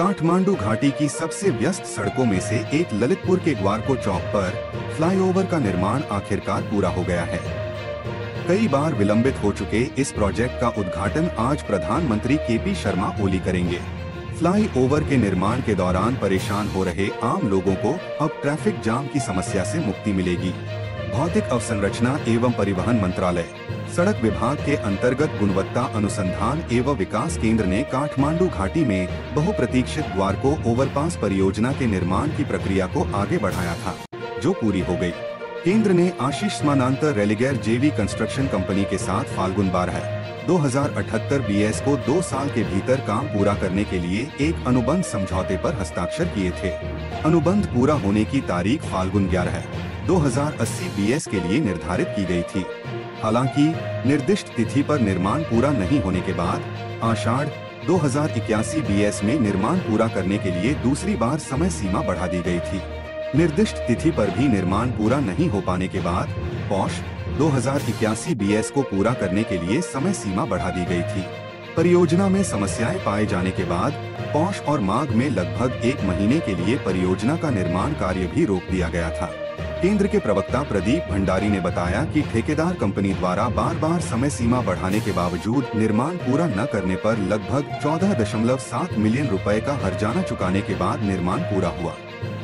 काठमांडू घाटी की सबसे व्यस्त सड़कों में से एक ललितपुर के ग्वारको चौक पर फ्लाईओवर का निर्माण आखिरकार पूरा हो गया है। कई बार विलंबित हो चुके इस प्रोजेक्ट का उद्घाटन आज प्रधानमंत्री केपी शर्मा ओली करेंगे। फ्लाईओवर के निर्माण के दौरान परेशान हो रहे आम लोगों को अब ट्रैफिक जाम की समस्या से मुक्ति मिलेगी। भौतिक अवसंरचना एवं परिवहन मंत्रालय, सड़क विभाग के अंतर्गत गुणवत्ता अनुसंधान एवं विकास केंद्र ने काठमांडू घाटी में बहुप्रतीक्षित ग्वारको ओवरपास परियोजना के निर्माण की प्रक्रिया को आगे बढ़ाया था, जो पूरी हो गई। केंद्र ने आशीष समानांतर रेलिगेयर जेवी कंस्ट्रक्शन कंपनी के साथ फाल्गुन 12/2078 BS को 2 साल के भीतर काम पूरा करने के लिए एक अनुबंध समझौते पर हस्ताक्षर किए थे। अनुबंध पूरा होने की तारीख फाल्गुन 11/2080 BS के लिए निर्धारित की गई थी। हालांकि निर्दिष्ट तिथि पर निर्माण पूरा नहीं होने के बाद आषाढ़ 2081 BS में निर्माण पूरा करने के लिए दूसरी बार समय सीमा बढ़ा दी गई थी। निर्दिष्ट तिथि पर भी निर्माण पूरा नहीं हो पाने के बाद पौष 2081 BS को पूरा करने के लिए समय सीमा बढ़ा दी गई थी। परियोजना में समस्याएं पाए जाने के बाद पौष और माघ में लगभग 1 महीने के लिए परियोजना का निर्माण कार्य भी रोक दिया गया था। केंद्र के प्रवक्ता प्रदीप भंडारी ने बताया कि ठेकेदार कंपनी द्वारा बार-बार समय सीमा बढ़ाने के बावजूद निर्माण पूरा न करने पर लगभग 14.7 मिलियन रुपए का हर्जाना चुकाने के बाद निर्माण पूरा हुआ।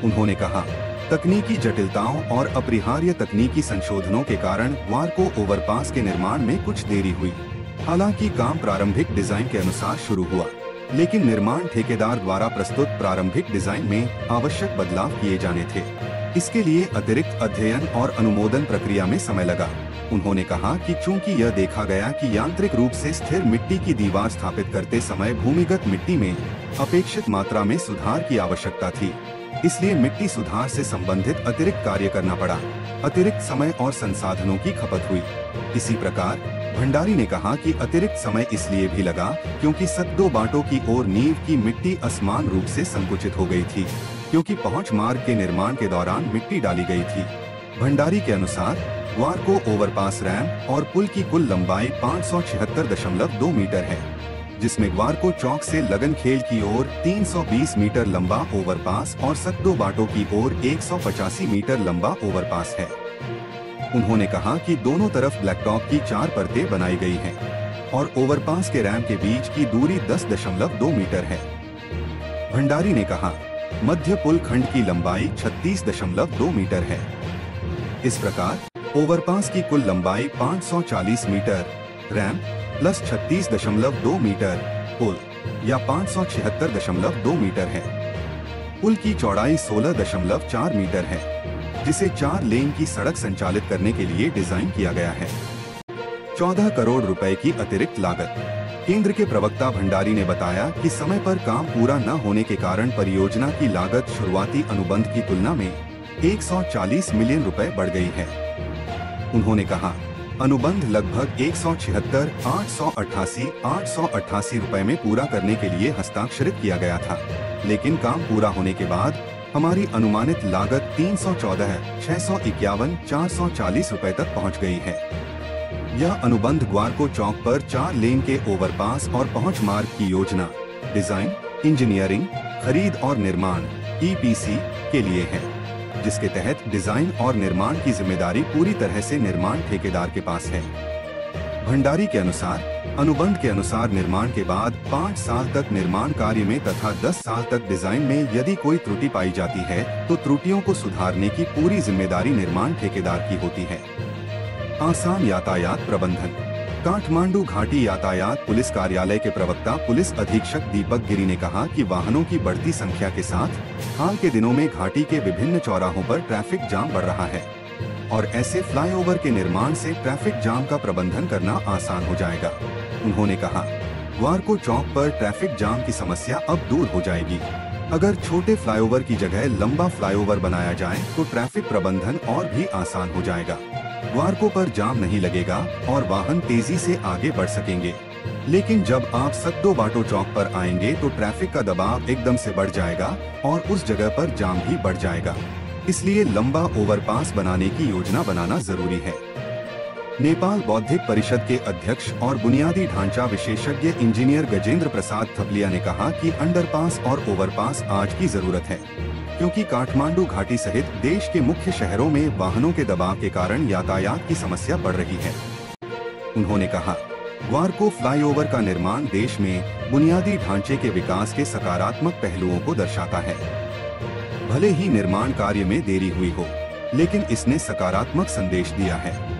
उन्होंने कहा, तकनीकी जटिलताओं और अपरिहार्य तकनीकी संशोधनों के कारण ग्वारको ओवरपास के निर्माण में कुछ देरी हुई। हालांकि काम प्रारंभिक डिजाइन के अनुसार शुरू हुआ, लेकिन निर्माण ठेकेदार द्वारा प्रस्तुत प्रारंभिक डिजाइन में आवश्यक बदलाव किए जाने थे। इसके लिए अतिरिक्त अध्ययन और अनुमोदन प्रक्रिया में समय लगा। उन्होंने कहा कि चूंकि यह देखा गया कि यांत्रिक रूप से स्थिर मिट्टी की दीवार स्थापित करते समय भूमिगत मिट्टी में अपेक्षित मात्रा में सुधार की आवश्यकता थी, इसलिए मिट्टी सुधार से संबंधित अतिरिक्त कार्य करना पड़ा। अतिरिक्त समय और संसाधनों की खपत हुई। इसी प्रकार भंडारी ने कहा कि अतिरिक्त समय इसलिए भी लगा क्योंकि सद्दो बाटों की ओर नींव की मिट्टी असमान रूप से संकुचित हो गई थी, क्योंकि पहुंच मार्ग के निर्माण के दौरान मिट्टी डाली गई थी। भंडारी के अनुसार ग्वारको ओवरपास रैंप और पुल की कुल लंबाई 576.2 मीटर है, जिसमें ग्वारको चौक से लगन खेल की ओर 320 मीटर लंबा ओवरपास और सद्दो बाटों की ओर 185 मीटर लंबा ओवरपास है। उन्होंने कहा कि दोनों तरफ ब्लैकटॉप की 4 परतें बनाई गई हैं और ओवरपास के रैंप के बीच की दूरी 10.2 मीटर है। भंडारी ने कहा, मध्य पुल खंड की लंबाई 36.2 मीटर है। इस प्रकार ओवरपास की कुल लंबाई 540 मीटर, रैंप प्लस 36.2 मीटर, पुल या 576.2 मीटर है। पुल की चौड़ाई 16.4 मीटर है, जिसे 4 लेन की सड़क संचालित करने के लिए डिजाइन किया गया है। 14 करोड़ रुपए की अतिरिक्त लागत। केंद्र के प्रवक्ता भंडारी ने बताया कि समय पर काम पूरा न होने के कारण परियोजना की लागत शुरुआती अनुबंध की तुलना में 140 मिलियन रुपए बढ़ गई है। उन्होंने कहा, अनुबंध लगभग 176,888 रुपए में पूरा करने के लिए हस्ताक्षरित किया गया था, लेकिन काम पूरा होने के बाद हमारी अनुमानित लागत 314,651,440 रुपए तक पहुंच गई है। यह अनुबंध ग्वारको चौक पर 4 लेन के ओवरपास और पहुंच मार्ग की योजना, डिजाइन, इंजीनियरिंग, खरीद और निर्माण (EPC) के लिए है, जिसके तहत डिजाइन और निर्माण की जिम्मेदारी पूरी तरह से निर्माण ठेकेदार के पास है। भंडारी के अनुसार अनुबंध के अनुसार निर्माण के बाद 5 साल तक निर्माण कार्य में तथा 10 साल तक डिजाइन में यदि कोई त्रुटि पाई जाती है तो त्रुटियों को सुधारने की पूरी जिम्मेदारी निर्माण ठेकेदार की होती है। आसान यातायात प्रबंधन। काठमांडू घाटी यातायात पुलिस कार्यालय के प्रवक्ता पुलिस अधीक्षक दीपक गिरी ने कहा कि वाहनों की बढ़ती संख्या के साथ हाल के दिनों में घाटी के विभिन्न चौराहों पर ट्रैफिक जाम बढ़ रहा है और ऐसे फ्लाईओवर के निर्माण से ट्रैफिक जाम का प्रबंधन करना आसान हो जाएगा। उन्होंने कहा, ग्वारको चौक पर ट्रैफिक जाम की समस्या अब दूर हो जाएगी। अगर छोटे फ्लाईओवर की जगह लंबा फ्लाईओवर बनाया जाए तो ट्रैफिक प्रबंधन और भी आसान हो जाएगा। ग्वारको पर जाम नहीं लगेगा और वाहन तेजी से आगे बढ़ सकेंगे। लेकिन जब आप सद्दो बाटो चौक पर आएंगे तो ट्रैफिक का दबाव एकदम से बढ़ जाएगा और उस जगह पर जाम भी बढ़ जाएगा। इसलिए लंबा ओवरपास बनाने की योजना बनाना जरूरी है। नेपाल बौद्धिक परिषद के अध्यक्ष और बुनियादी ढांचा विशेषज्ञ इंजीनियर गजेंद्र प्रसाद थपलिया ने कहा कि अंडरपास और ओवरपास आज की जरूरत है, क्योंकि काठमांडू घाटी सहित देश के मुख्य शहरों में वाहनों के दबाव के कारण यातायात की समस्या बढ़ रही है। उन्होंने कहा, वार्को फ्लाईओवर का निर्माण देश में बुनियादी ढांचे के विकास के सकारात्मक पहलुओं को दर्शाता है। भले ही निर्माण कार्य में देरी हुई हो, लेकिन इसने सकारात्मक संदेश दिया है।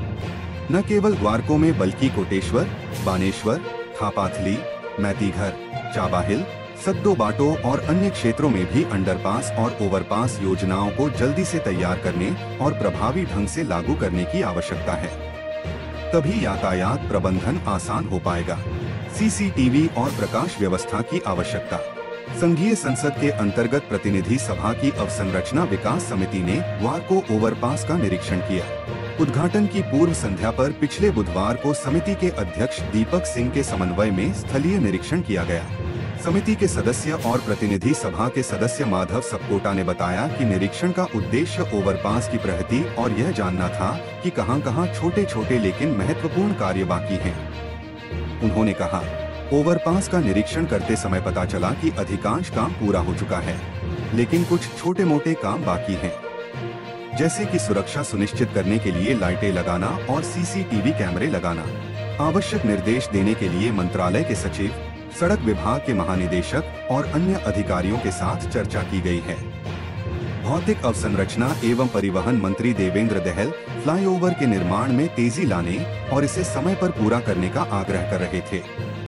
न केवल वार्को में बल्कि कोटेश्वर, बानेश्वर, थापाथली, मैतीघर, चाबाहिल, सद्दो-बाटो और अन्य क्षेत्रों में भी अंडरपास और ओवरपास योजनाओं को जल्दी से तैयार करने और प्रभावी ढंग से लागू करने की आवश्यकता है। तभी यातायात प्रबंधन आसान हो पाएगा। सीसीटीवी और प्रकाश व्यवस्था की आवश्यकता। संघीय संसद के अंतर्गत प्रतिनिधि सभा की अवसंरचना विकास समिति ने वार्को ओवरपास का निरीक्षण किया। उद्घाटन की पूर्व संध्या पर पिछले बुधवार को समिति के अध्यक्ष दीपक सिंह के समन्वय में स्थलीय निरीक्षण किया गया। समिति के सदस्य और प्रतिनिधि सभा के सदस्य माधव सपकोटा ने बताया कि निरीक्षण का उद्देश्य ओवरपास की प्रगति और यह जानना था कि कहां-कहां छोटे-छोटे लेकिन महत्वपूर्ण कार्य बाकी हैं। उन्होंने कहा, ओवरपास का निरीक्षण करते समय पता चला कि अधिकांश काम पूरा हो चुका है, लेकिन कुछ छोटे-मोटे काम बाकी हैं, जैसे कि सुरक्षा सुनिश्चित करने के लिए लाइटें लगाना और सीसीटीवी कैमरे लगाना। आवश्यक निर्देश देने के लिए मंत्रालय के सचिव, सड़क विभाग के महानिदेशक और अन्य अधिकारियों के साथ चर्चा की गई है। भौतिक अवसंरचना एवं परिवहन मंत्री देवेंद्र दहल फ्लाईओवर के निर्माण में तेजी लाने और इसे समय पर पूरा करने का आग्रह कर रहे थे।